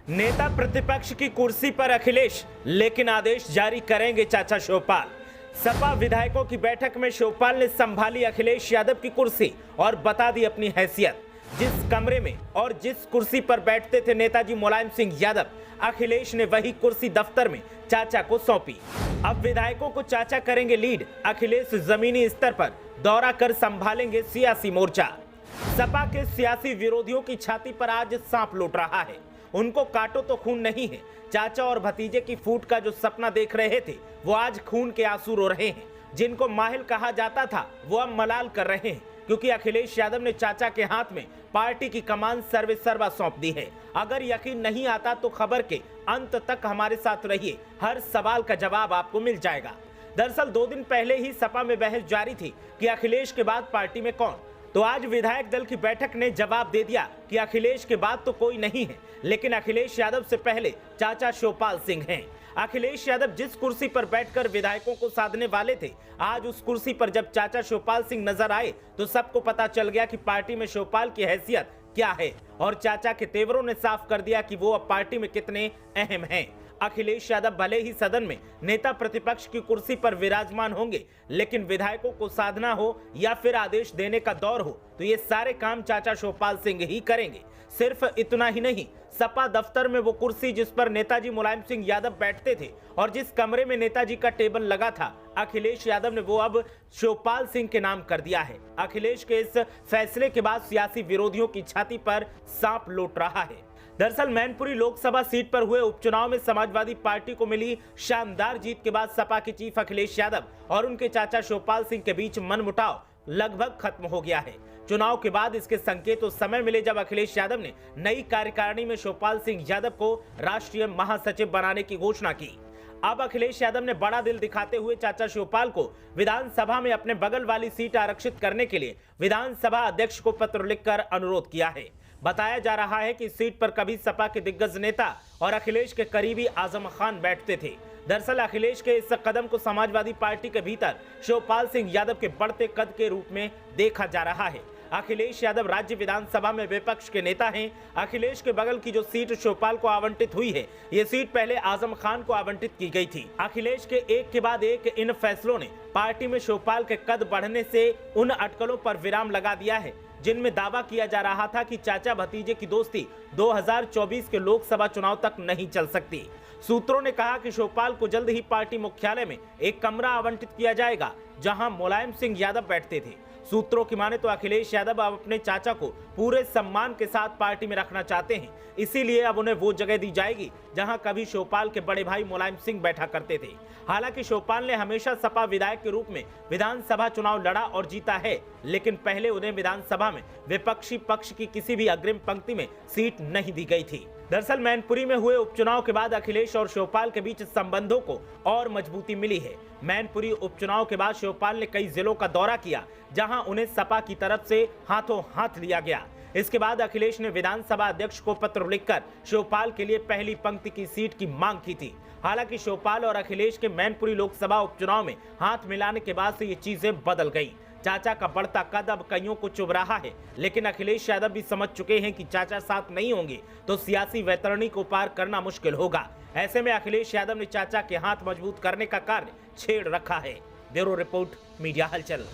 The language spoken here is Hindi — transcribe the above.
नेता प्रतिपक्ष की कुर्सी पर अखिलेश, लेकिन आदेश जारी करेंगे चाचा शिवपाल। सपा विधायकों की बैठक में शिवपाल ने संभाली अखिलेश यादव की कुर्सी और बता दी अपनी हैसियत। जिस कमरे में और जिस कुर्सी पर बैठते थे नेताजी मुलायम सिंह यादव, अखिलेश ने वही कुर्सी दफ्तर में चाचा को सौंपी। अब विधायकों को चाचा करेंगे लीड। अखिलेश जमीनी स्तर पर दौरा कर संभालेंगे सियासी मोर्चा। सपा के सियासी विरोधियों की छाती पर आज सांप लौट रहा है। उनको काटो तो खून नहीं है। चाचा और भतीजे की फूट का जो सपना देख रहे थे, वो आज खून के आंसू रो रहे हैं। जिनको माहिल कहा जाता था, वो अब मलाल कर रहे हैं, क्योंकि अखिलेश यादव ने चाचा के हाथ में पार्टी की कमान सर्वे सर्वा सौंप दी है। अगर यकीन नहीं आता तो खबर के अंत तक हमारे साथ रहिए, हर सवाल का जवाब आपको मिल जाएगा। दरअसल 2 दिन पहले ही सपा में बहस जारी थी कि अखिलेश के बाद पार्टी में कौन, तो आज विधायक दल की बैठक ने जवाब दे दिया कि अखिलेश के बाद तो कोई नहीं है, लेकिन अखिलेश यादव से पहले चाचा शिवपाल सिंह हैं। अखिलेश यादव जिस कुर्सी पर बैठकर विधायकों को साधने वाले थे, आज उस कुर्सी पर जब चाचा शिवपाल सिंह नजर आए तो सबको पता चल गया कि पार्टी में शिवपाल की हैसियत क्या है, और चाचा के तेवरों ने साफ कर दिया कि वो अब पार्टी में कितने अहम हैं। अखिलेश यादव भले ही सदन में नेता प्रतिपक्ष की कुर्सी पर विराजमान होंगे, लेकिन विधायकों को साधना हो या फिर आदेश देने का दौर हो, तो ये सारे काम चाचा शिवपाल सिंह ही करेंगे। सिर्फ इतना ही नहीं, सपा दफ्तर में वो कुर्सी जिस पर नेताजी मुलायम सिंह यादव बैठते थे और जिस कमरे में नेताजी का टेबल लगा था, अखिलेश यादव ने वो अब शिवपाल सिंह के नाम कर दिया है। अखिलेश के इस फैसले के बाद सियासी विरोधियों की छाती पर सांप लौट रहा है। दरअसल मैनपुरी लोकसभा सीट पर हुए उपचुनाव में समाजवादी पार्टी को मिली शानदार जीत के बाद सपा के चीफ अखिलेश यादव और उनके चाचा शिवपाल सिंह के बीच मनमुटाव लगभग खत्म हो गया है। चुनाव के बाद इसके संकेत उस समय मिले जब अखिलेश यादव ने नई कार्यकारिणी में शिवपाल सिंह यादव को राष्ट्रीय महासचिव बनाने की घोषणा की। अब अखिलेश यादव ने बड़ा दिल दिखाते हुए चाचा शिवपाल को विधानसभा में अपने बगल वाली सीट आरक्षित करने के लिए विधानसभा अध्यक्ष को पत्र लिखकर अनुरोध किया है। बताया जा रहा है कि इस सीट पर कभी सपा के दिग्गज नेता और अखिलेश के करीबी आजम खान बैठते थे। दरअसल अखिलेश के इस कदम को समाजवादी पार्टी के भीतर शिवपाल सिंह यादव के बढ़ते कद के रूप में देखा जा रहा है। अखिलेश यादव राज्य विधानसभा में विपक्ष के नेता हैं। अखिलेश के बगल की जो सीट शिवपाल को आवंटित हुई है, ये सीट पहले आजम खान को आवंटित की गई थी। अखिलेश के एक के बाद एक इन फैसलों ने पार्टी में शिवपाल के कद बढ़ने से उन अटकलों पर विराम लगा दिया है जिनमें दावा किया जा रहा था कि चाचा भतीजे की दोस्ती 2024 के लोकसभा चुनाव तक नहीं चल सकती। सूत्रों ने कहा कि शिवपाल को जल्द ही पार्टी मुख्यालय में एक कमरा आवंटित किया जाएगा जहां मुलायम सिंह यादव बैठते थे। सूत्रों की माने तो अखिलेश यादव अब अपने चाचा को पूरे सम्मान के साथ पार्टी में रखना चाहते हैं, इसीलिए अब उन्हें वो जगह दी जाएगी जहां कभी शिवपाल के बड़े भाई मुलायम सिंह बैठा करते थे। हालांकि शिवपाल ने हमेशा सपा विधायक के रूप में विधानसभा चुनाव लड़ा और जीता है, लेकिन पहले उन्हें विधानसभा में विपक्षी पक्ष की किसी भी अग्रिम पंक्ति में सीट नहीं दी गई थी। दरअसल मैनपुरी में हुए उपचुनाव के बाद अखिलेश और शिवपाल के बीच संबंधों को और मजबूती मिली है। मैनपुरी उपचुनाव के बाद शिवपाल ने कई जिलों का दौरा किया जहां उन्हें सपा की तरफ से हाथों हाथ लिया गया। इसके बाद अखिलेश ने विधानसभा अध्यक्ष को पत्र लिखकर शिवपाल के लिए पहली पंक्ति की सीट की मांग की थी। हालांकि शिवपाल और अखिलेश के मैनपुरी लोकसभा उपचुनाव में हाथ मिलाने के बाद से ये चीजें बदल गई। चाचा का बढ़ता कद अब कईयों को चुभ रहा है, लेकिन अखिलेश यादव भी समझ चुके हैं कि चाचा साथ नहीं होंगे तो सियासी वैतरणी को पार करना मुश्किल होगा। ऐसे में अखिलेश यादव ने चाचा के हाथ मजबूत करने का कार्य छेड़ रखा है। ब्यूरो रिपोर्ट, मीडिया हलचल।